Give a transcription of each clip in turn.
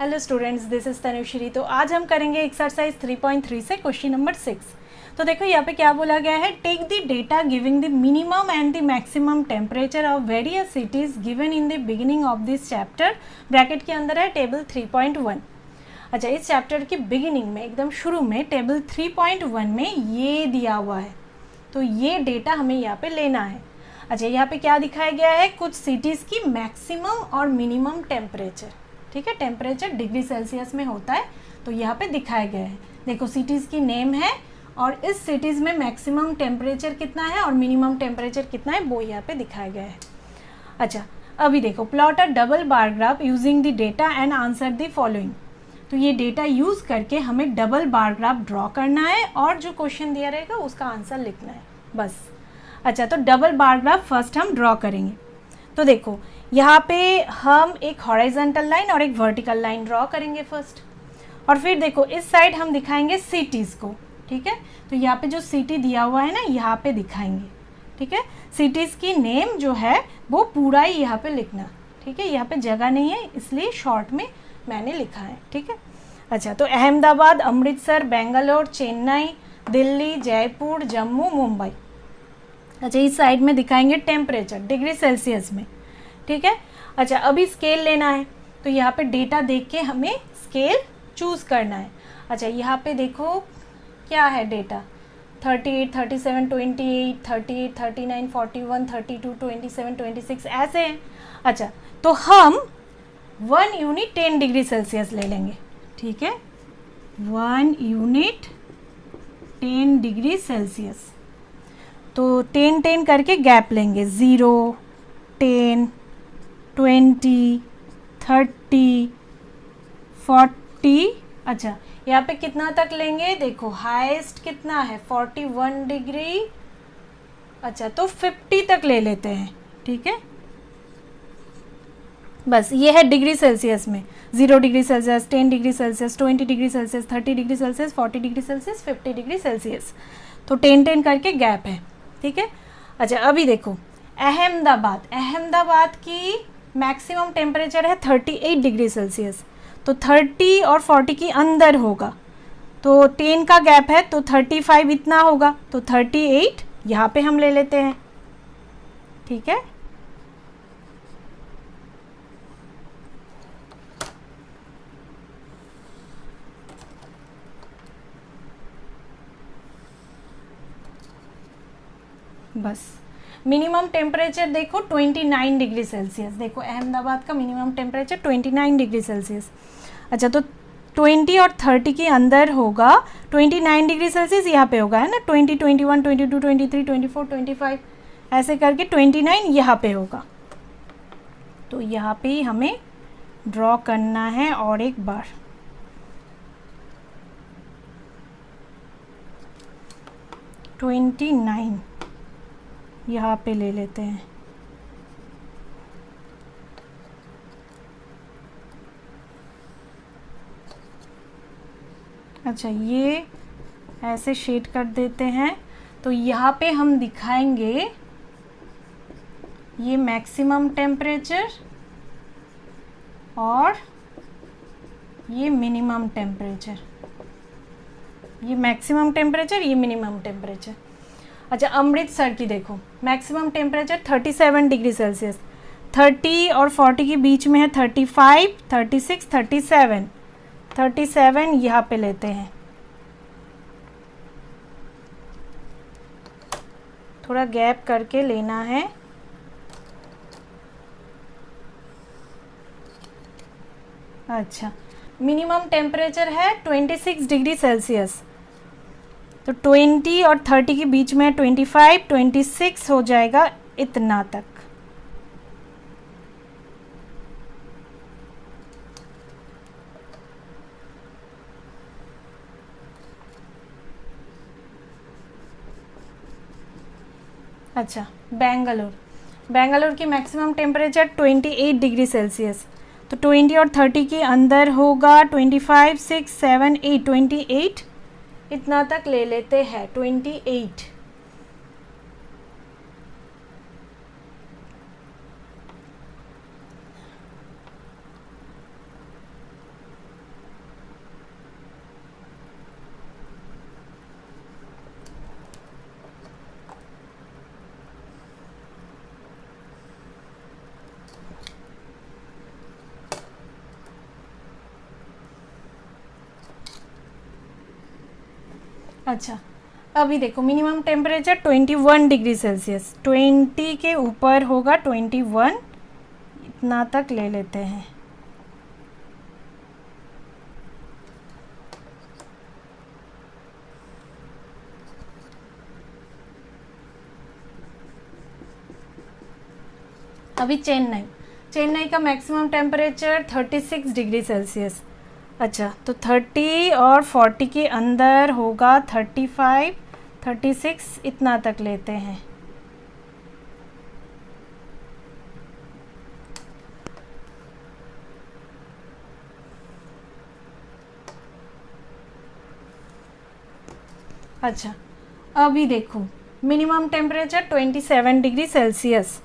Hello students, this is Tanushree. तो आज हम करेंगे एक्सरसाइज 3.3 से क्वेश्चन नंबर 6। तो देखो यहाँ पे क्या बोला गया है, take the data giving the minimum and the maximum temperature of various cities given in the beginning of this chapter. Bracket के अंदर है टेबल 3.1। अच्छा, इस चैप्टर की बिगिनिंग में एकदम शुरू में टेबल 3.1 में ये दिया हुआ है, तो ये डेटा हमें यहाँ पे लेना है। अच्छा, यहाँ पे क्या दिखाया गया है, कुछ सिटीज़ की मैक्सिमम और मिनिमम टेम्परेचर। ठीक है, टेम्परेचर डिग्री सेल्सियस में होता है, तो यहाँ पे दिखाया गया है। देखो सिटीज़ की नेम है और इस सिटीज़ में मैक्सिमम टेम्परेचर कितना है और मिनिमम टेम्परेचर कितना है वो यहाँ पे दिखाया गया है। अच्छा, अभी देखो, plot a double bar graph using the data and answer the following. तो ये डेटा यूज़ करके हमें डबल बार ग्राफ ड्रॉ करना है और जो क्वेश्चन दिया रहेगा उसका आंसर लिखना है, बस। अच्छा, तो डबल बार ग्राफ फर्स्ट हम ड्रॉ करेंगे। तो देखो यहाँ पे हम एक हॉरिजॉन्टल लाइन और एक वर्टिकल लाइन ड्रॉ करेंगे फर्स्ट, और फिर देखो इस साइड हम दिखाएंगे सिटीज़ को। ठीक है, तो यहाँ पे जो सिटी दिया हुआ है ना, यहाँ पे दिखाएंगे। ठीक है, सिटीज़ की नेम जो है वो पूरा ही यहाँ पे लिखना। ठीक है, यहाँ पे जगह नहीं है इसलिए शॉर्ट में मैंने लिखा है। ठीक है, अच्छा, तो अहमदाबाद, अमृतसर, बेंगलोर, चेन्नई, दिल्ली, जयपुर, जम्मू, मुंबई। अच्छा, इस साइड में दिखाएंगे टेम्परेचर डिग्री सेल्सियस में। ठीक है, अच्छा, अभी स्केल लेना है, तो यहाँ पे डेटा देख के हमें स्केल चूज़ करना है। अच्छा, यहाँ पे देखो क्या है डेटा, 38, 37, 28, 38, 39, 41, 32, 27, 26 ऐसे हैं। अच्छा, तो हम 1 यूनिट 10 डिग्री सेल्सियस ले लेंगे। ठीक है, 1 यूनिट 10 डिग्री सेल्सियस। तो 10 करके गैप लेंगे, 0, 10, 20, 30, 40। अच्छा, यहाँ पे कितना तक लेंगे, देखो हाईएस्ट कितना है 41 डिग्री। अच्छा, तो 50 तक ले लेते हैं। ठीक है, बस ये है डिग्री सेल्सियस में। 0 degree Celsius, 10 degree Celsius, 20 degree Celsius, 30 degree Celsius, 40 degree Celsius, 50 degree Celsius. तो 10 करके गैप है। ठीक है, अच्छा, अभी देखो अहमदाबाद की मैक्सिमम टेम्परेचर है 38 डिग्री सेल्सियस, तो 30 और 40 के अंदर होगा, तो 10 का गैप है, तो 35 इतना होगा, तो 38 यहाँ पे हम ले लेते हैं। ठीक है, बस। मिनिमम टेम्परेचर देखो 29 डिग्री सेल्सियस। देखो अहमदाबाद का मिनिमम टेम्परेचर 29 डिग्री सेल्सियस। अच्छा, तो 20 और 30 के अंदर होगा। 29 डिग्री सेल्सियस यहाँ पे होगा, है ना, 20, 21, 22, 23, 24, 25 ऐसे करके 29 यहाँ पे होगा। तो यहाँ पे ही हमें ड्रॉ करना है और एक बार। ट्वेंटी 29 यहाँ पे ले लेते हैं। अच्छा, ये ऐसे शेड कर देते हैं, तो यहाँ पे हम दिखाएंगे ये मैक्सिमम टेम्परेचर और ये मिनिमम टेम्परेचर। ये मैक्सिमम टेम्परेचर, ये मिनिमम टेम्परेचर। अच्छा, अमृतसर की देखो मैक्सिमम टेम्परेचर 37 डिग्री सेल्सियस, 30 और 40 के बीच में है 35, 36, 37। 37 यहाँ पे लेते हैं। थोड़ा गैप करके लेना है। अच्छा, मिनिमम टेम्परेचर है 26 डिग्री सेल्सियस, तो 20 और 30 के बीच में 25, 26 हो जाएगा इतना तक। अच्छा, बेंगलोर की मैक्सिमम टेम्परेचर 28 डिग्री सेल्सियस, तो 20 और 30 के अंदर होगा 25, 6, 7, 8, 28 इतना तक ले लेते हैं। 28। अच्छा, अभी देखो मिनिमम टेम्परेचर 21 डिग्री सेल्सियस, 20 के ऊपर होगा 21, इतना तक ले लेते हैं। अभी चेन्नई का मैक्सिमम टेम्परेचर 36 डिग्री सेल्सियस। अच्छा, तो 30 और 40 के अंदर होगा 35, 36, इतना तक लेते हैं। अच्छा, अभी देखो minimum temperature 27 degree Celsius,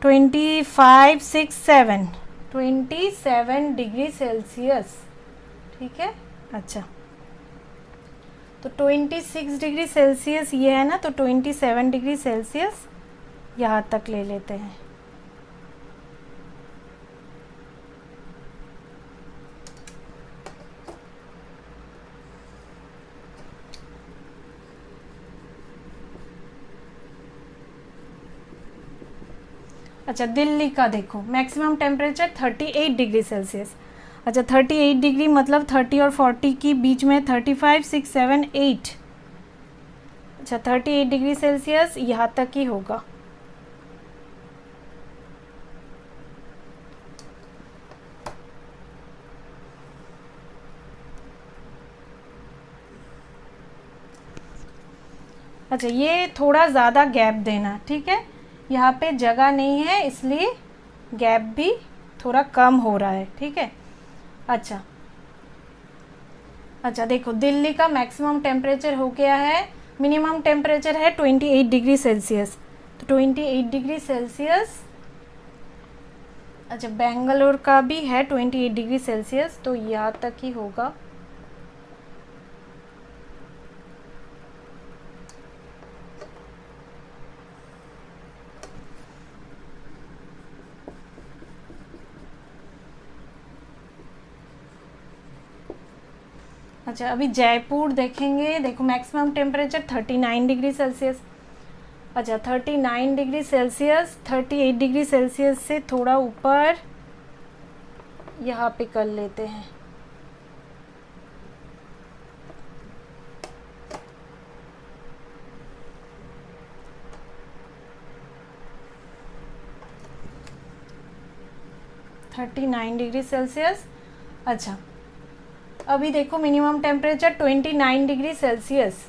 25, 6, 7, 27 degree Celsius, ठीक है। अच्छा, तो 26 डिग्री सेल्सियस ये है ना, तो 27 डिग्री सेल्सियस यहाँ तक ले लेते हैं। अच्छा, दिल्ली का देखो मैक्सिमम टेम्परेचर 38 डिग्री सेल्सियस। अच्छा, 38 डिग्री मतलब 30 और 40 की बीच में 35, 6, 7, 8। अच्छा, 38 डिग्री सेल्सियस यहाँ तक ही होगा। अच्छा, ये थोड़ा ज़्यादा गैप देना, ठीक है। यहाँ पे जगह नहीं है इसलिए गैप भी थोड़ा कम हो रहा है, ठीक है। अच्छा, देखो दिल्ली का मैक्सिमम टेम्परेचर हो गया है, मिनिमम टेम्परेचर है 28 डिग्री सेल्सियस, तो 28 डिग्री सेल्सियस। अच्छा, बेंगलोर का भी है 28 डिग्री सेल्सियस, तो यहाँ तक ही होगा। अच्छा, अभी जयपुर देखेंगे, देखो मैक्सिमम टेम्परेचर 39 डिग्री सेल्सियस। अच्छा, 39 डिग्री सेल्सियस 38 डिग्री सेल्सियस से थोड़ा ऊपर यहाँ पे कर लेते हैं। Thirty 39 degree Celsius. अच्छा, अभी देखो मिनिमम टेम्परेचर 29 डिग्री सेल्सियस,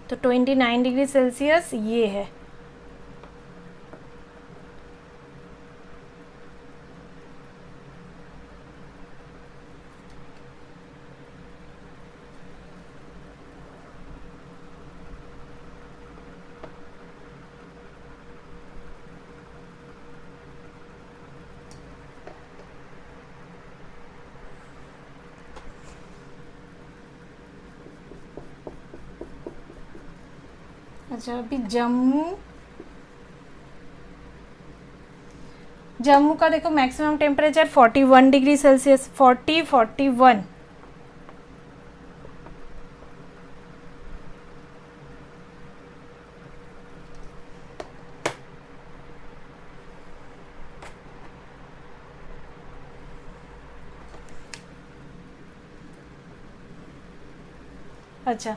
तो 29 डिग्री सेल्सियस ये है। अच्छा, अभी जम्मू का देखो मैक्सिमम टेम्परेचर 41 डिग्री सेल्सियस, 40, 41। अच्छा,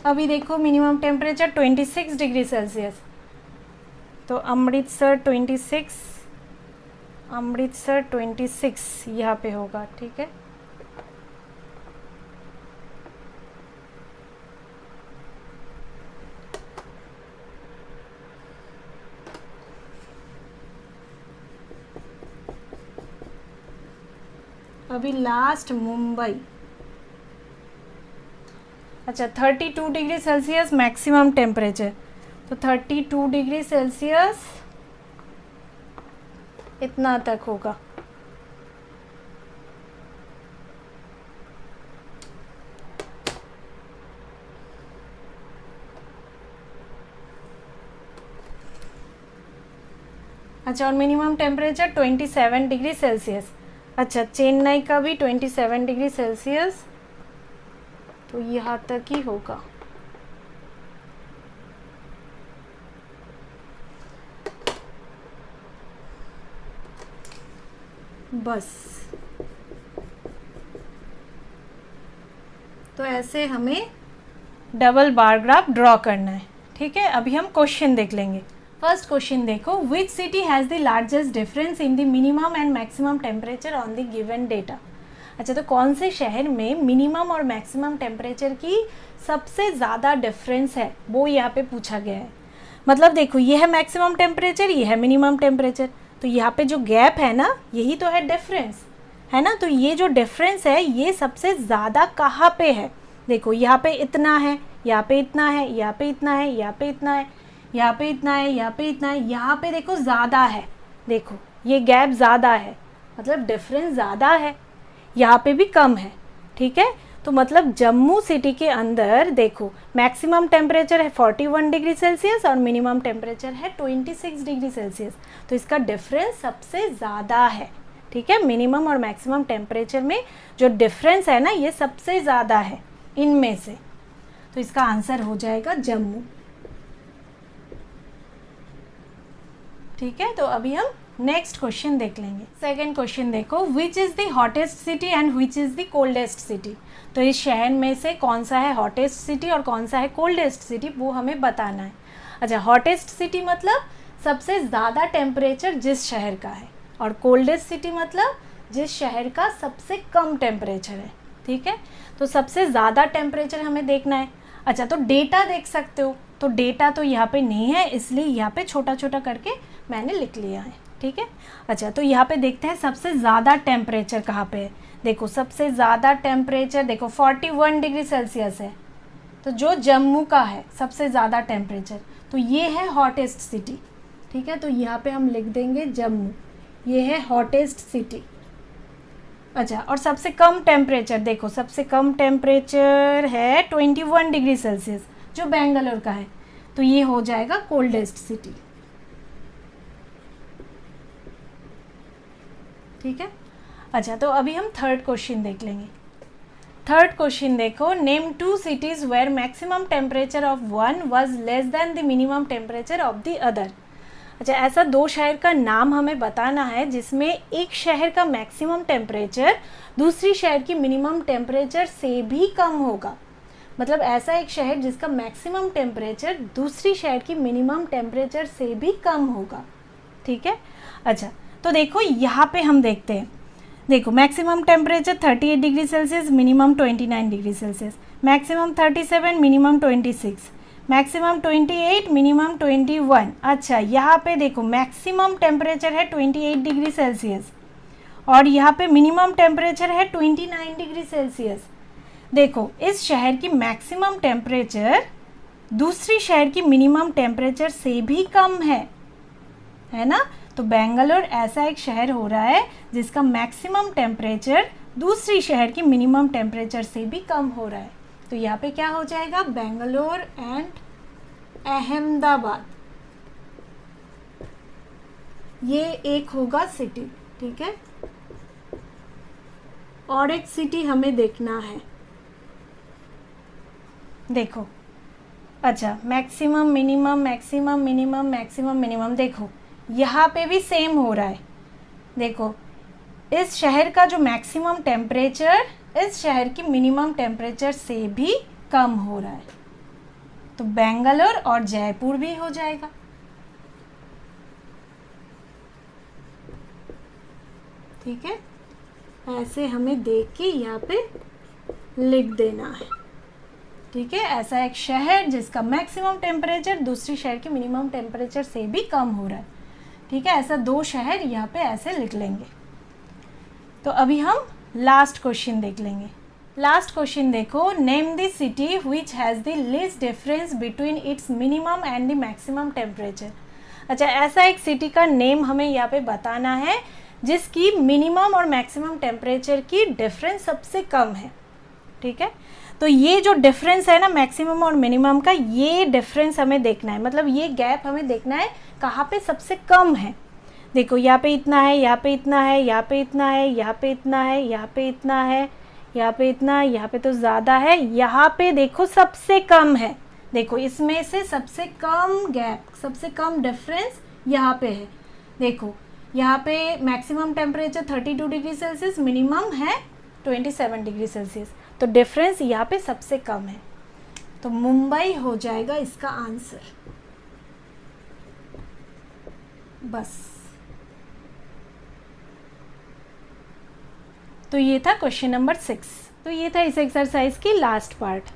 अभी देखो मिनिमम टेम्परेचर 26 डिग्री सेल्सियस, तो अमृतसर 26 यहाँ पे होगा, ठीक है। अभी लास्ट मुंबई। अच्छा, 32 डिग्री सेल्सियस मैक्सिमम टेम्परेचर, तो 32 डिग्री सेल्सियस इतना तक होगा। अच्छा, और मिनिमम टेम्परेचर 27 डिग्री सेल्सियस। अच्छा, चेन्नई का भी 27 डिग्री सेल्सियस, तो यहाँ तक ही होगा। बस तो ऐसे हमें डबल बार ग्राफ ड्रॉ करना है। ठीक है, अभी हम क्वेश्चन देख लेंगे। फर्स्ट क्वेश्चन देखो, which city has the largest difference in the minimum and maximum temperature on the given data. अच्छा, तो कौन से शहर में मिनिमम और मैक्सिमम टेम्परेचर की सबसे ज़्यादा डिफरेंस है, वो यहाँ पे पूछा गया है। मतलब देखो, ये है मैक्सिमम टेम्परेचर, ये है मिनिमम टेम्परेचर, तो यहाँ पे जो गैप है ना, यही तो है डिफरेंस, है ना। तो ये जो डिफरेंस है ये सबसे ज़्यादा कहाँ पे है? देखो, यहाँ पे इतना है, यहाँ पे इतना है, यहाँ पे इतना है, यहाँ पे इतना है, यहाँ पे इतना है, यहाँ पे इतना है, यहाँ पे देखो ज़्यादा है। देखो ये गैप ज़्यादा है, मतलब डिफरेंस ज़्यादा है। यहाँ पे भी कम है। ठीक है, तो मतलब जम्मू सिटी के अंदर देखो मैक्सिमम टेम्परेचर है 41 डिग्री सेल्सियस और मिनिमम टेम्परेचर है 26 डिग्री सेल्सियस। तो इसका डिफरेंस सबसे ज़्यादा है। ठीक है, मिनिमम और मैक्सिमम टेम्परेचर में जो डिफरेंस है ना, ये सबसे ज़्यादा है इनमें से। तो इसका आंसर हो जाएगा जम्मू। ठीक है, तो अभी हम नेक्स्ट क्वेश्चन देख लेंगे। सेकंड क्वेश्चन देखो, which is the hottest city and which is the coldest city. तो इस शहर में से कौन सा है हॉटेस्ट सिटी और कौन सा है कोल्डेस्ट सिटी, वो हमें बताना है। अच्छा, हॉटेस्ट सिटी मतलब सबसे ज़्यादा टेम्परेचर जिस शहर का है, और कोल्डेस्ट सिटी मतलब जिस शहर का सबसे कम टेम्परेचर है। ठीक है, तो सबसे ज़्यादा टेम्परेचर हमें देखना है। अच्छा, तो डेटा देख सकते हो, तो डेटा तो यहाँ पे नहीं है, इसलिए यहाँ पे छोटा छोटा करके मैंने लिख लिया है। ठीक है, अच्छा तो यहाँ पे देखते हैं सबसे ज़्यादा टेम्परेचर कहाँ पे है। देखो सबसे ज़्यादा टेम्परेचर देखो 41 डिग्री सेल्सियस है, तो जो जम्मू का है सबसे ज़्यादा टेम्परेचर, तो ये है हॉटेस्ट सिटी। ठीक है, तो यहाँ पे हम लिख देंगे जम्मू, ये है हॉटेस्ट सिटी। अच्छा, और सबसे कम टेम्परेचर देखो, सबसे कम टेम्परेचर है 21 डिग्री सेल्सियस जो बेंगलोर का है, तो ये हो जाएगा कोल्डेस्ट सिटी। ठीक है, अच्छा तो अभी हम थर्ड क्वेश्चन देख लेंगे। थर्ड क्वेश्चन देखो, name 2 cities where maximum temperature of one was less than the minimum temperature of the other। अच्छा, ऐसा 2 शहर का नाम हमें बताना है जिसमें एक शहर का मैक्सिमम टेम्परेचर दूसरी शहर की मिनिमम टेम्परेचर से भी कम होगा। मतलब ऐसा एक शहर जिसका मैक्सिमम टेम्परेचर दूसरी शहर की मिनिमम टेम्परेचर से भी कम होगा। ठीक है, अच्छा तो देखो यहाँ पे हम देखते हैं, देखो maximum temperature 38 degree Celsius, minimum 29 degree Celsius, maximum 37, minimum 26, maximum 28, minimum 21। अच्छा, यहाँ पे देखो मैक्सिमम टेम्परेचर है 28 डिग्री सेल्सियस और यहाँ पे मिनिमम टेम्परेचर है 29 डिग्री सेल्सियस। देखो इस शहर की मैक्सिमम टेम्परेचर दूसरी शहर की मिनिमम टेम्परेचर से भी कम है ना। तो बेंगलोर ऐसा एक शहर हो रहा है जिसका मैक्सिमम टेम्परेचर दूसरी शहर की मिनिमम टेम्परेचर से भी कम हो रहा है। तो यहाँ पे क्या हो जाएगा, बेंगलोर एंड अहमदाबाद, ये एक होगा सिटी। ठीक है, और एक सिटी हमें देखना है। देखो अच्छा, maximum minimum maximum minimum maximum minimum, देखो यहाँ पे भी सेम हो रहा है। देखो इस शहर का जो मैक्सिमम टेम्परेचर इस शहर की मिनिमम टेम्परेचर से भी कम हो रहा है, तो बेंगलोर और जयपुर भी हो जाएगा। ठीक है, ऐसे हमें देख के यहाँ पे लिख देना है। ठीक है, ऐसा एक शहर जिसका मैक्सिमम टेम्परेचर दूसरी शहर की मिनिमम टेम्परेचर से भी कम हो रहा है। ठीक है, ऐसा 2 शहर यहाँ पे ऐसे लिख लेंगे। तो अभी हम लास्ट क्वेश्चन देख लेंगे। लास्ट क्वेश्चन देखो, name the city which has the least difference between its minimum and the maximum temperature. अच्छा, ऐसा एक सिटी का नेम हमें यहाँ पे बताना है जिसकी मिनिमम और मैक्सिमम टेम्परेचर की डिफरेंस सबसे कम है। ठीक है, तो ये जो डिफरेंस है ना मैक्सिमम और मिनिमम का, ये डिफरेंस हमें देखना है, मतलब ये गैप हमें देखना है कहाँ पे सबसे कम है। देखो यहाँ पे इतना है, यहाँ पे इतना है, यहाँ पे इतना है, यहाँ पे इतना है, यहाँ पे इतना है, यहाँ पे इतना, यहाँ पे तो ज़्यादा है, यहाँ पे देखो सबसे कम है। देखो इसमें से सबसे कम गैप, सबसे कम डिफरेंस यहाँ पे है। देखो यहाँ पे maximum temperature 32 degree Celsius, minimum है 27 डिग्री सेल्सियस, तो डिफरेंस यहाँ पे सबसे कम है, तो मुंबई हो जाएगा इसका आंसर। बस, तो ये था क्वेश्चन नंबर 6। तो ये था इस एक्सरसाइज की लास्ट पार्ट।